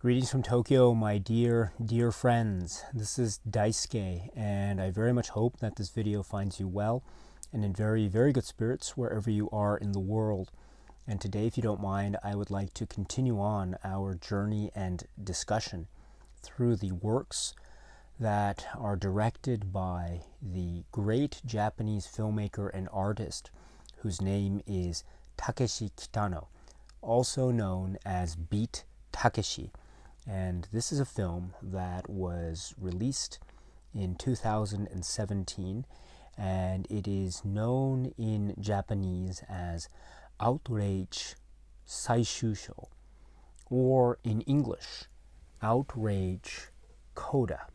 Greetings from Tokyo, my dear friends. This is Daisuke, and I very much hope that this video finds you well and in very good spirits wherever you are in the world. And today, if you don't mind, I would like to continue on our journey and discussion through the works that are directed by the great Japanese filmmaker and artist whose name is Takeshi Kitano, also known as Beat Takeshi. And this is a film that was released in 2017, and it is known in Japanese as Outrage Coda, or in English, Outrage Coda.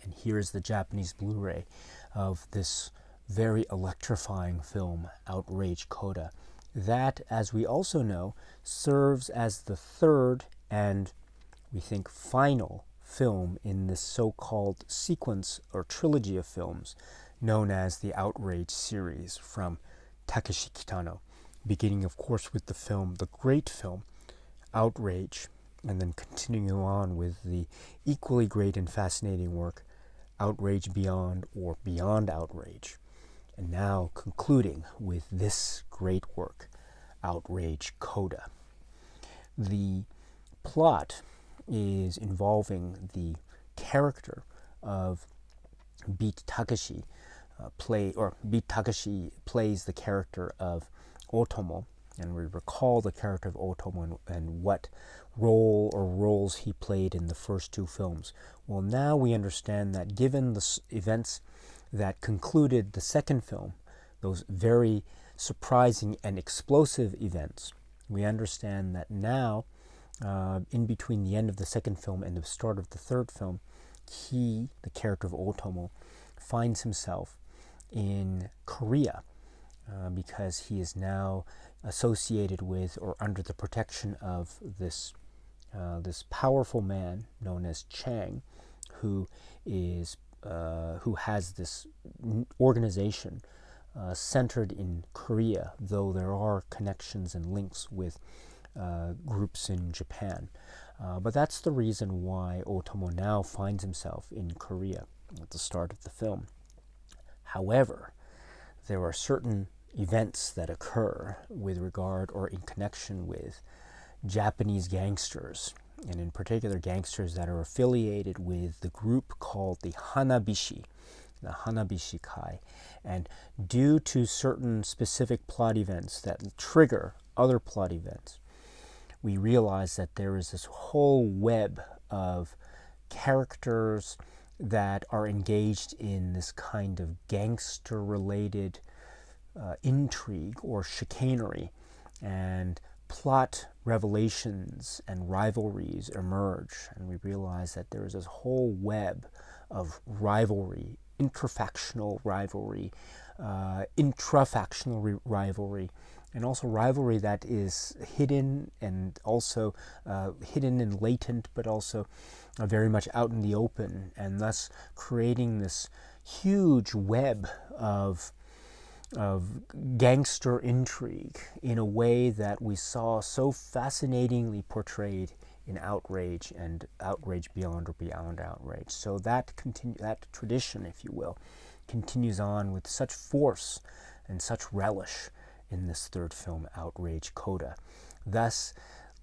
And here's the Japanese Blu-ray of this very electrifying film, Outrage Coda, that, as we also know, serves as the third and we think final film in this so-called sequence or trilogy of films known as the Outrage series from Takeshi Kitano, beginning of course with the great film Outrage, and then continuing on with the equally great and fascinating work Outrage Beyond or Beyond Outrage, and now concluding with this great work, Outrage Coda. The plot is involving the character of Beat Takeshi. Beat Takeshi plays the character of Otomo, and we recall the character of Otomo and what role or roles he played in the first two films. Well, now we understand that given the events that concluded the second film, those very surprising and explosive events, we understand that now in between the end of the second film and the start of the third film, he, the character of Otomo, finds himself in Korea because he is now associated with or under the protection of this powerful man known as Chang, who has this organization centered in Korea, though there are connections and links with groups in Japan. But that's the reason why Otomo now finds himself in Korea at the start of the film. However, there are certain events that occur with regard or in connection with Japanese gangsters, and in particular gangsters that are affiliated with the group called the Hanabishi Kai. And due to certain specific plot events that trigger other plot events, we realize that there is this whole web of characters that are engaged in this kind of gangster-related intrigue or chicanery, and plot revelations and rivalries emerge, and we realize that there is this whole web of rivalry, interfactional rivalry, intrafactional rivalry, and also rivalry that is hidden and also hidden and latent, but also very much out in the open, and thus creating this huge web of gangster intrigue in a way that we saw so fascinatingly portrayed in Outrage and Outrage Beyond or Beyond Outrage. So that tradition, if you will, continues on with such force and such relish in this third film, Outrage Coda, thus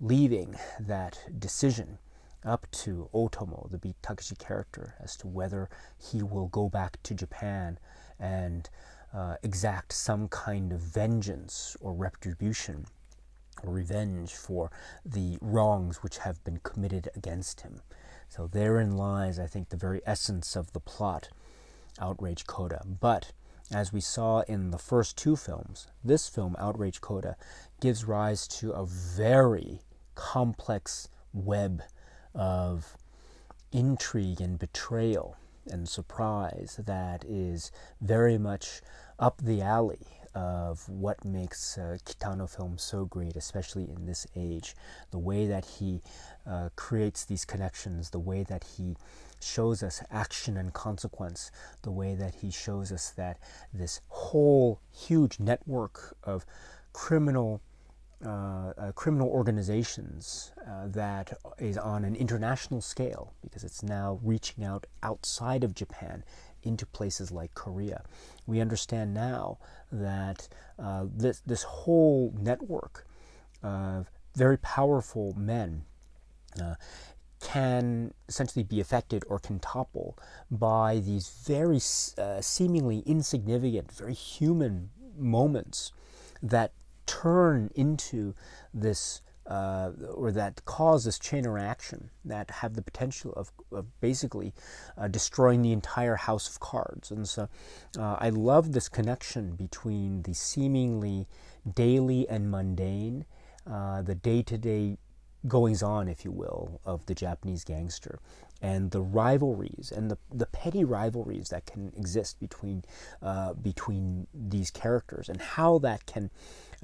leaving that decision up to Otomo, the Beat Takeshi character, as to whether he will go back to Japan and exact some kind of vengeance or retribution or revenge for the wrongs which have been committed against him. So therein lies, I think, the very essence of the plot, Outrage Coda. But as we saw in the first two films, this film, Outrage Coda, gives rise to a very complex web of intrigue and betrayal and surprise that is very much up the alley of what makes Kitano films so great, especially in this age. The way that he creates these connections, the way that he shows us action and consequence, the way that he shows us that this whole huge network of criminal criminal organizations that is on an international scale, because it's now reaching out outside of Japan into places like Korea. We understand now that this whole network of very powerful men can essentially be affected or can topple by these very seemingly insignificant, very human moments that turn into this or that cause this chain reaction that have the potential of basically destroying the entire house of cards. And so I love this connection between the seemingly daily and mundane, the day-to-day goings on, if you will, of the Japanese gangster, and the rivalries and the petty rivalries that can exist between these characters, and how that can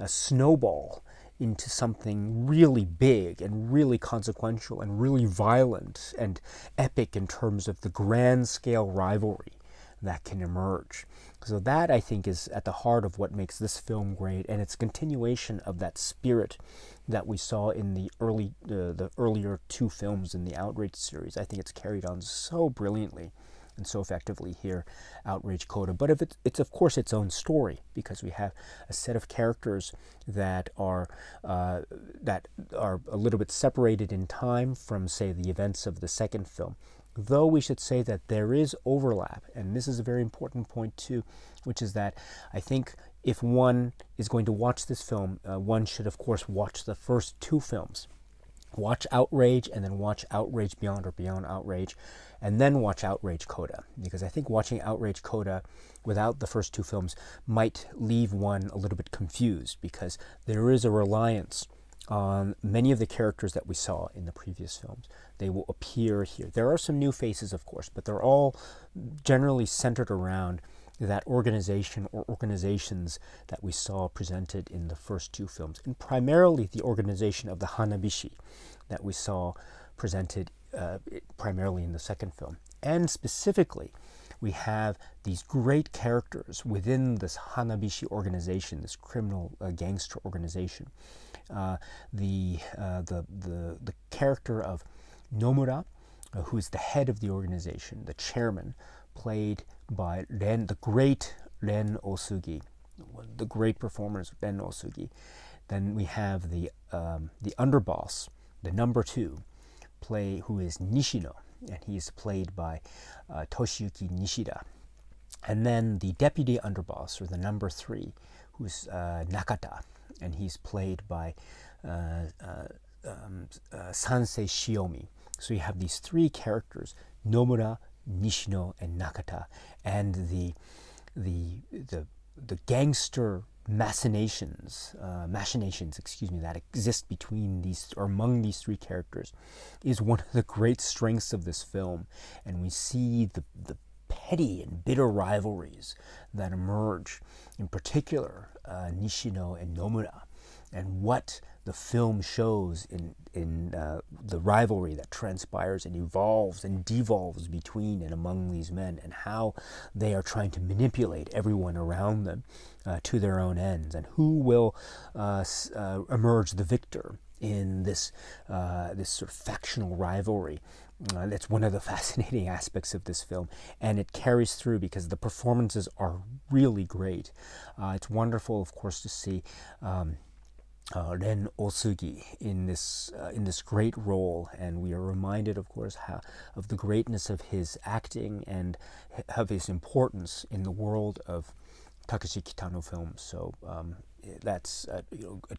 snowball into something really big and really consequential and really violent and epic in terms of the grand scale rivalry that can emerge. So that, I think, is at the heart of what makes this film great, and it's a continuation of that spirit that we saw in the earlier two films in the Outrage series. I think it's carried on so brilliantly and so effectively here, Outrage Coda. But if it's of course its own story, because we have a set of characters that are a little bit separated in time from, say, the events of the second film. Though we should say that there is overlap, and this is a very important point too, which is that I think if one is going to watch this film, one should of course watch the first two films. Watch Outrage and then watch Outrage Beyond or Beyond Outrage, and then watch Outrage Coda. Because I think watching Outrage Coda without the first two films might leave one a little bit confused, because there is a reliance on many of the characters that we saw in the previous films. They will appear here. There are some new faces, of course, but they're all generally centered around that organization or organizations that we saw presented in the first two films, and primarily the organization of the Hanabishi that we saw presented primarily in the second film. And specifically, we have these great characters within this Hanabishi organization, this criminal gangster organization. The character of Nomura, who is the head of the organization, the chairman, played by the great Ren Osugi, the great performers Ren Osugi. Then we have the underboss, the number two, who is Nishino, and he is played by Toshiyuki Nishida. And then the deputy underboss, or the number three, who is Nakata, and he's played by Sansei Shiomi. So you have these three characters: Nomura, Nishino, and Nakata, and the gangster machinations, that exist between these, or among these three characters, is one of the great strengths of this film. And we see the petty and bitter rivalries that emerge, in particular Nishino and Nomura, and what the film shows in the rivalry that transpires and evolves and devolves between and among these men, and how they are trying to manipulate everyone around them to their own ends, and who will emerge the victor in this sort of factional rivalry. That's one of the fascinating aspects of this film, and it carries through because the performances are really great. It's wonderful, of course, to see Ren Osugi in this great role, and we are reminded, of course, of the greatness of his acting and of his importance in the world of Takeshi Kitano films. So that's a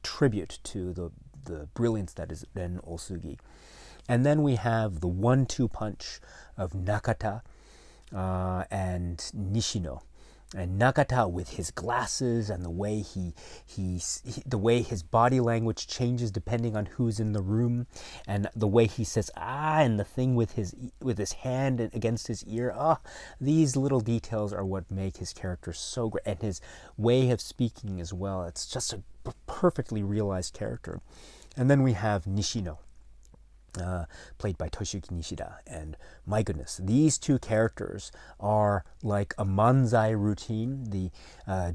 tribute to the brilliance that is Ren Osugi. And then we have the 1-2 punch of Nakata and Nishino. And Nakata, with his glasses and the way the way his body language changes depending on who's in the room, and the way he says and the thing with his hand against his ear, these little details are what make his character so great, and his way of speaking as well. It's just a perfectly realized character. And then we have Nishino, played by Toshiyuki Nishida, and my goodness, these two characters are like a manzai routine, the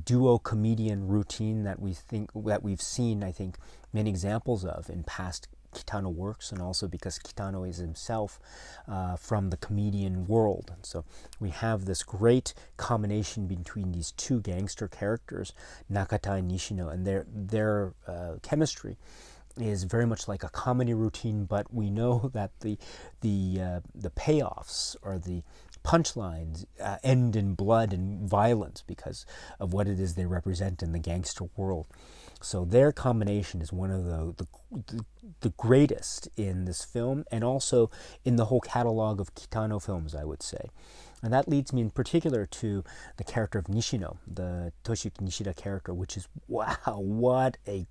duo comedian routine that we've seen, I think, many examples of in past Kitano works, and also because Kitano is himself from the comedian world. And so we have this great combination between these two gangster characters, Nakata and Nishino, and their chemistry is very much like a comedy routine, but we know that the payoffs or the punchlines end in blood and violence because of what it is they represent in the gangster world. So their combination is one of the greatest in this film, and also in the whole catalog of Kitano films, I would say. And that leads me in particular to the character of Nishino, the Toshiyuki Nishida character, which is, wow, what a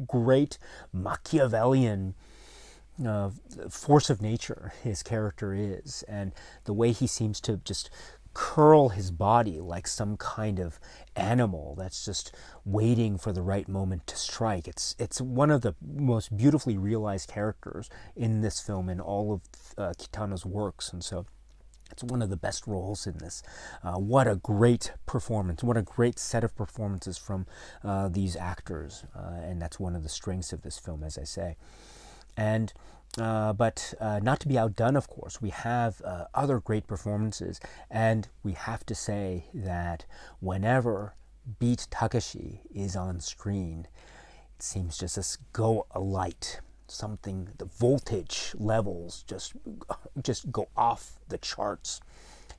great Machiavellian force of nature his character is, and the way he seems to just curl his body like some kind of animal that's just waiting for the right moment to strike. It's one of the most beautifully realized characters in this film in all of Kitano's works, and so it's one of the best roles in this. What a great performance, what a great set of performances from these actors, and that's one of the strengths of this film, as I say. And but not to be outdone, of course, we have other great performances, and we have to say that whenever Beat Takeshi is on screen, it seems just go alight. Something, the voltage levels just go off the charts.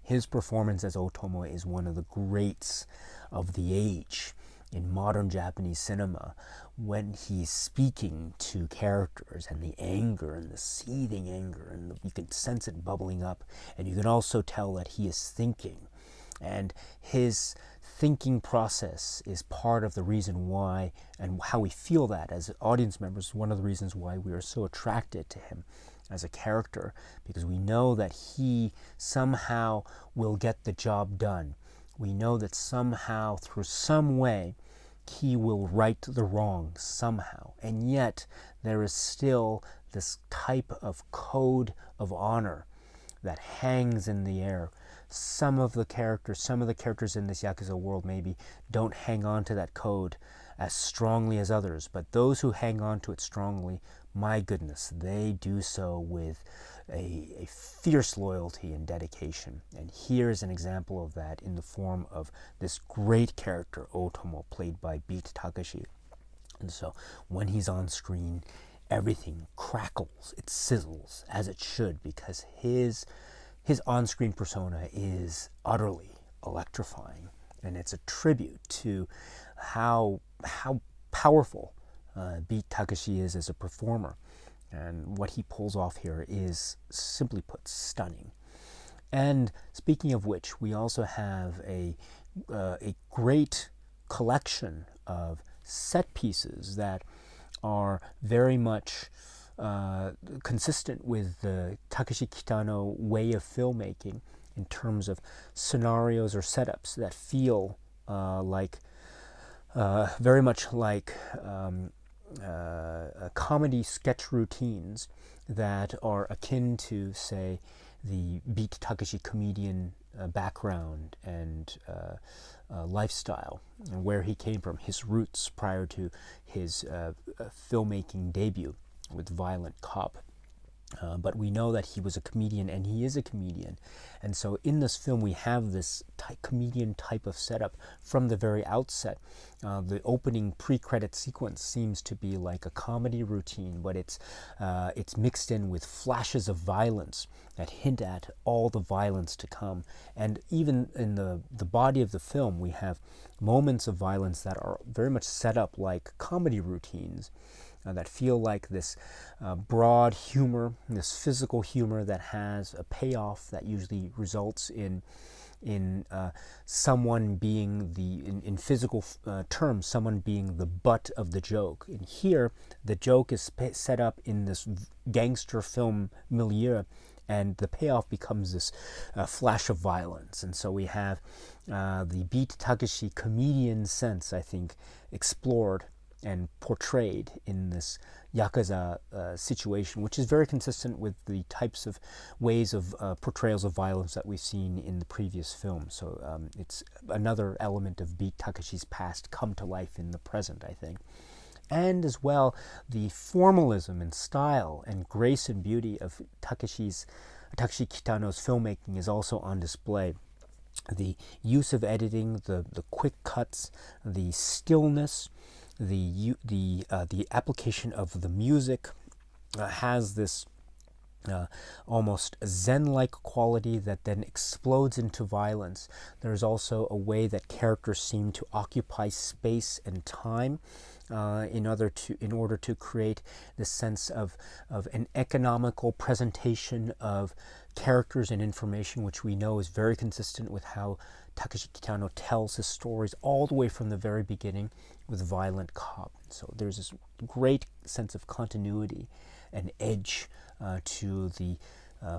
His performance as Otomo is one of the greats of the age in modern Japanese cinema, when he's speaking to characters and the anger and the seething anger, and you can sense it bubbling up, and you can also tell that he is thinking, and his thinking process is part of the reason why, and how we feel that as audience members, one of the reasons why we are so attracted to him as a character, because we know that he somehow will get the job done. We know that somehow, through some way, he will right the wrong somehow. And yet, there is still this type of code of honor that hangs in the air. Some of the characters in this Yakuza world maybe don't hang on to that code as strongly as others, but those who hang on to it strongly, my goodness, they do so with a fierce loyalty and dedication. And here's an example of that in the form of this great character, Otomo, played by Beat Takeshi. And so when he's on screen, everything crackles, it sizzles, as it should, because his on-screen persona is utterly electrifying, and it's a tribute to how powerful Beat Takeshi is as a performer. And what he pulls off here is, simply put, stunning. And speaking of which, we also have a great collection of set pieces that are very much consistent with the Takeshi Kitano way of filmmaking in terms of scenarios or setups that feel very much like comedy sketch routines that are akin to, say, the Beat Takeshi comedian background and lifestyle, and where he came from, his roots prior to his filmmaking debut with Violent Cop. But we know that he was a comedian, and he is a comedian. And so in this film, we have this comedian type of setup from the very outset. The opening pre-credit sequence seems to be like a comedy routine, but it's mixed in with flashes of violence that hint at all the violence to come. And even in the body of the film, we have moments of violence that are very much set up like comedy routines. That feel like this broad humor, this physical humor that has a payoff that usually results in someone being in physical terms, someone being the butt of the joke. And here, the joke is set up in this gangster film milieu, and the payoff becomes this flash of violence. And so we have the Beat Takeshi comedian sense, I think, explored and portrayed in this Yakuza situation, which is very consistent with the types of ways of portrayals of violence that we've seen in the previous film. So it's another element of Beat Takeshi's past come to life in the present, I think. and as well the formalism and style and grace and beauty of Takeshi Kitano's filmmaking is also on display. The use of editing, the quick cuts, the stillness, the application of the music has this almost zen-like quality that then explodes into violence. There's also a way that characters seem to occupy space and time in order to create this sense of an economical presentation of characters and information, which we know is very consistent with how Takeshi Kitano tells his stories all the way from the very beginning with Violent Cop. So there's this great sense of continuity and edge to the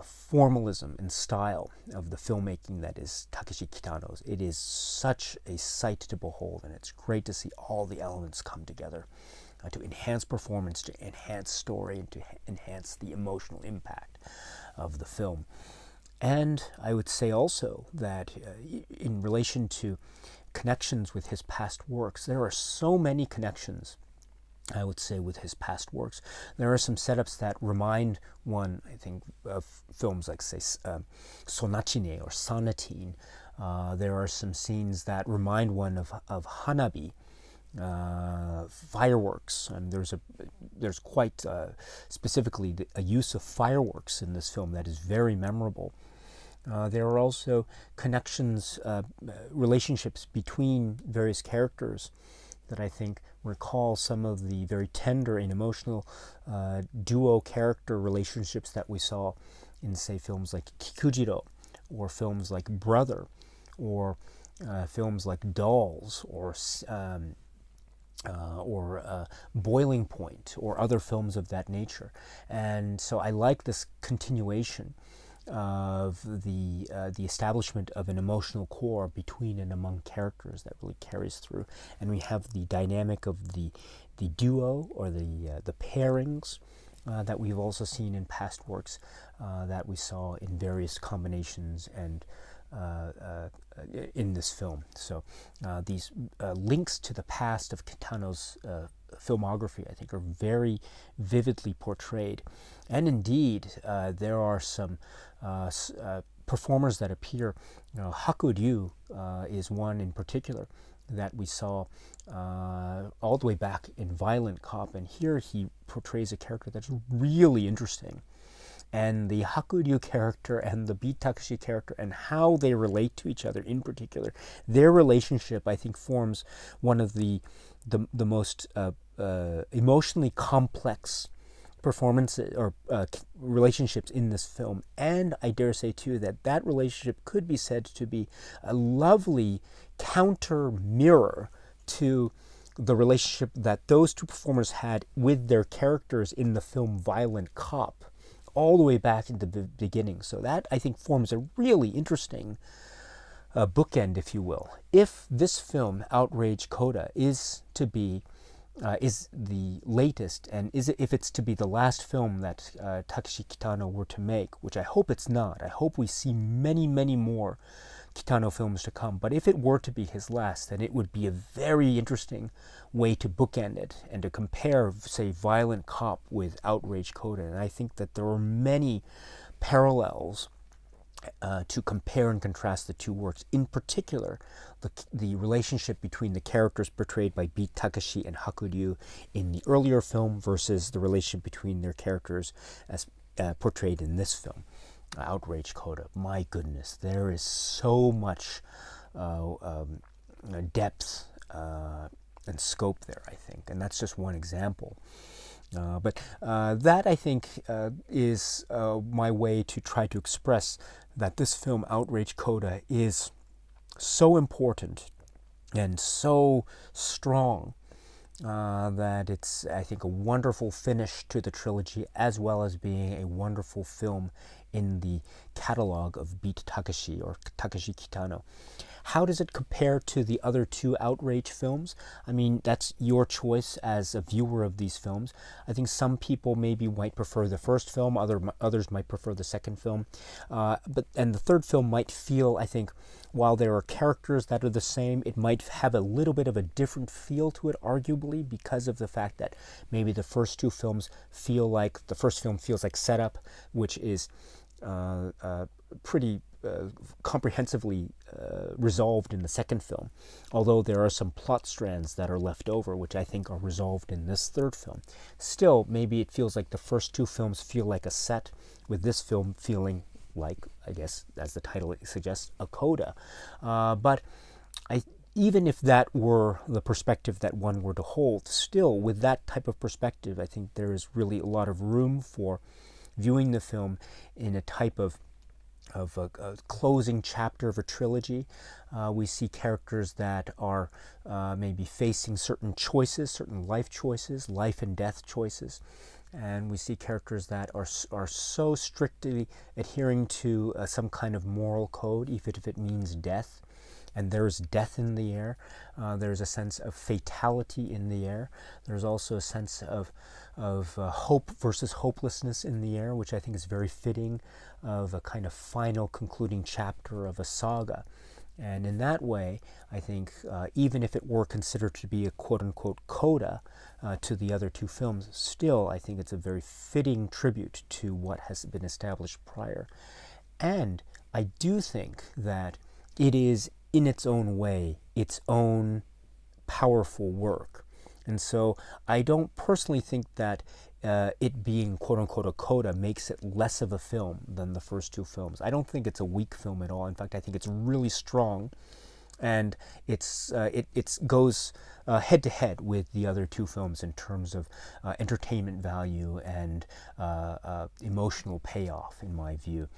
formalism and style of the filmmaking that is Takeshi Kitano's. It is such a sight to behold, and it's great to see all the elements come together to enhance performance, to enhance story, and to enhance the emotional impact of the film. And I would say also that in relation to connections with his past works, there are so many connections, I would say, with his past works. There are some setups that remind one, I think, of films like, say, Sonachine or Sonatine. There are some scenes that remind one of Hanabi, fireworks, and there's quite specifically a use of fireworks in this film that is very memorable. There are also connections, relationships between various characters that I think recall some of the very tender and emotional duo character relationships that we saw in, say, films like Kikujiro, or films like Brother, or films like Dolls, or Boiling Point, or other films of that nature. And so I like this continuation of the establishment of an emotional core between and among characters that really carries through. And we have the dynamic of the duo, or the pairings that we've also seen in past works that we saw in various combinations and in this film. So these links to the past of Kitano's filmography, I think, are very vividly portrayed. And indeed, there are some performers that appear. Hakuryu is one in particular that we saw all the way back in Violent Cop, and here he portrays a character that's really interesting. And the Hakuryu character and the Beat Takeshi character and how they relate to each other in particular, their relationship, I think, forms one of the most emotionally complex performances or relationships in this film. And I dare say, too, that relationship could be said to be a lovely counter mirror to the relationship that those two performers had with their characters in the film Violent Cop, all the way back in the beginning. So that, I think, forms a really interesting bookend, if you will. If this film, Outrage Coda, is the latest, and if it's to be the last film that Takeshi Kitano were to make, which I hope it's not. I hope we see many, many more Kitano films to come. But if it were to be his last, then it would be a very interesting way to bookend it and to compare, say, Violent Cop with Outrage Coda. And I think that there are many parallels to compare and contrast the two works. In particular, the relationship between the characters portrayed by Beat Takeshi and Hakuryu in the earlier film versus the relationship between their characters as portrayed in this film, Outrage Coda. My goodness, there is so much depth and scope there, I think, and that's just one example. But that, I think, is my way to try to express that this film, Outrage Coda, is so important and so strong that it's, I think, a wonderful finish to the trilogy, as well as being a wonderful film in the catalog of Beat Takeshi, or Takeshi Kitano. How does it compare to the other two Outrage films? I mean, that's your choice as a viewer of these films. I think some people maybe might prefer the first film, others might prefer the second film. And the third film might feel, I think, while there are characters that are the same, it might have a little bit of a different feel to it, arguably. possibly because of the fact that maybe the first two films feel like, the first film feels like setup, which is pretty comprehensively resolved in the second film, although there are some plot strands that are left over, which I think are resolved in this third film. Still, maybe it feels like the first two films feel like a set, with this film feeling like, I guess, as the title suggests, a coda. But even if that were the perspective that one were to hold, still, with that type of perspective, I think there is really a lot of room for viewing the film in a type of a closing chapter of a trilogy. We see characters that are maybe facing certain choices, certain life choices, life and death choices. And we see characters that are so strictly adhering to some kind of moral code, even if it means death. And there's death in the air. There's a sense of fatality in the air. There's also a sense of hope versus hopelessness in the air, which I think is very fitting of a kind of final concluding chapter of a saga. And in that way, I think even if it were considered to be a quote-unquote coda to the other two films, still I think it's a very fitting tribute to what has been established prior. And I do think that it is, in its own way, its own powerful work. And so I don't personally think that it being quote-unquote a coda makes it less of a film than the first two films. I don't think it's a weak film at all. In fact, I think it's really strong, and it goes head-to-head with the other two films in terms of entertainment value and emotional payoff, in my view.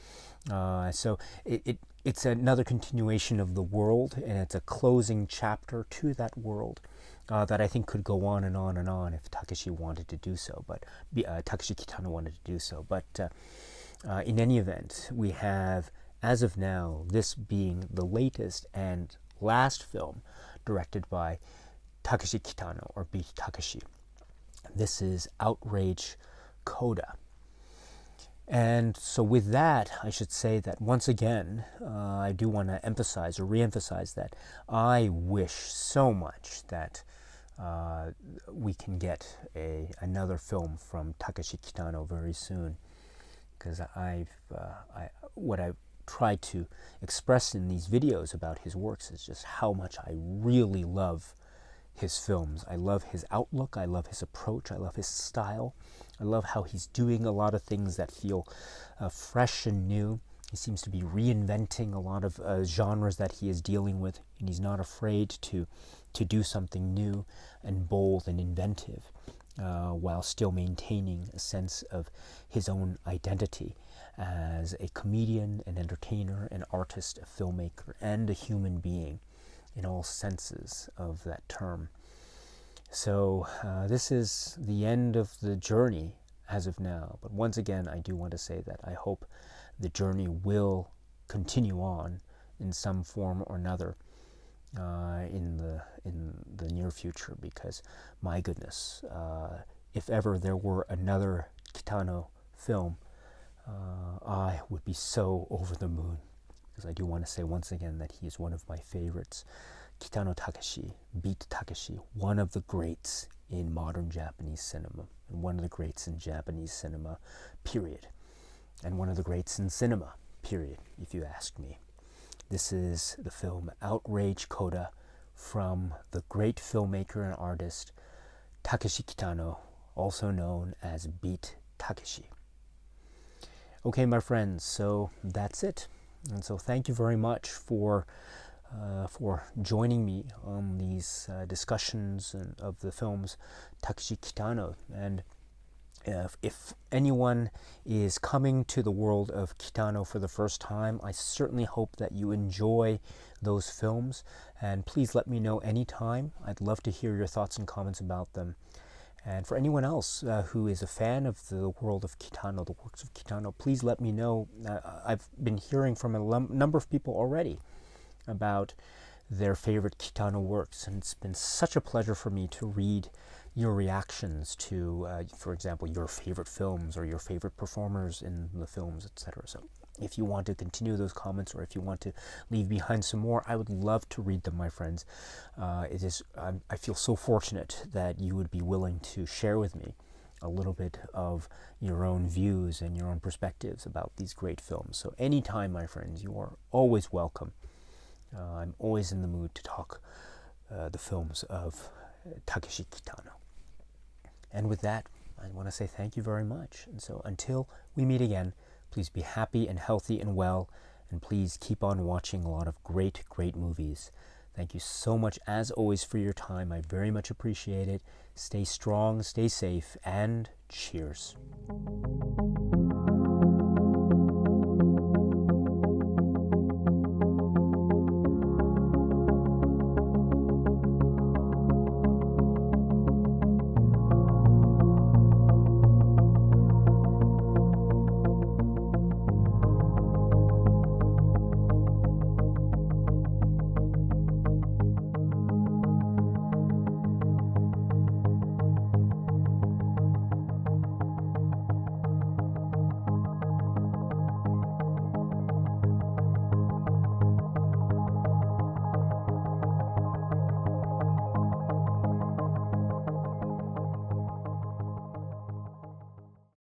So it's another continuation of the world, and it's a closing chapter to that world that I think could go on and on and on if Takeshi wanted to do so, but Takeshi Kitano wanted to do so. But in any event, we have, as of now, this being the latest and last film directed by Takeshi Kitano, or Beat Takeshi. This is Outrage Coda. And so with that, I should say that once again, I do want to emphasize or re-emphasize that I wish so much that we can get another film from Takeshi Kitano very soon, because what I've tried to express in these videos about his works is just how much I really love his films. I love his outlook, I love his approach, I love his style. I love how he's doing a lot of things that feel fresh and new. He seems to be reinventing a lot of genres that he is dealing with, and he's not afraid to do something new and bold and inventive, while still maintaining a sense of his own identity as a comedian, an entertainer, an artist, a filmmaker, and a human being in all senses of that term. So this is the end of the journey as of now. But once again, I do want to say that I hope the journey will continue on in some form or another in the near future, because my goodness, if ever there were another Kitano film, I would be so over the moon, because I do want to say once again that he is one of my favorites. Kitano Takeshi, Beat Takeshi, one of the greats in modern Japanese cinema, and one of the greats in Japanese cinema, period. And one of the greats in cinema, period, if you ask me. This is the film Outrage Coda from the great filmmaker and artist Takeshi Kitano, also known as Beat Takeshi. Okay, my friends, so that's it. And so thank you very much for joining me on these discussions of the films Takeshi Kitano. And if anyone is coming to the world of Kitano for the first time, I certainly hope that you enjoy those films, and please let me know anytime. I'd love to hear your thoughts and comments about them. And for anyone else who is a fan of the world of Kitano, the works of Kitano, please let me know. I've been hearing from a number of people already about their favorite Kitano works, and it's been such a pleasure for me to read your reactions to, for example, your favorite films or your favorite performers in the films, etc. So if you want to continue those comments, or if you want to leave behind some more, I would love to read them, my friends. I feel so fortunate that you would be willing to share with me a little bit of your own views and your own perspectives about these great films. So anytime, my friends, you are always welcome. I'm always in the mood to talk the films of Takeshi Kitano. And with that, I want to say thank you very much. And so until we meet again, please be happy and healthy and well, and please keep on watching a lot of great, great movies. Thank you so much, as always, for your time. I very much appreciate it. Stay strong, stay safe, and cheers.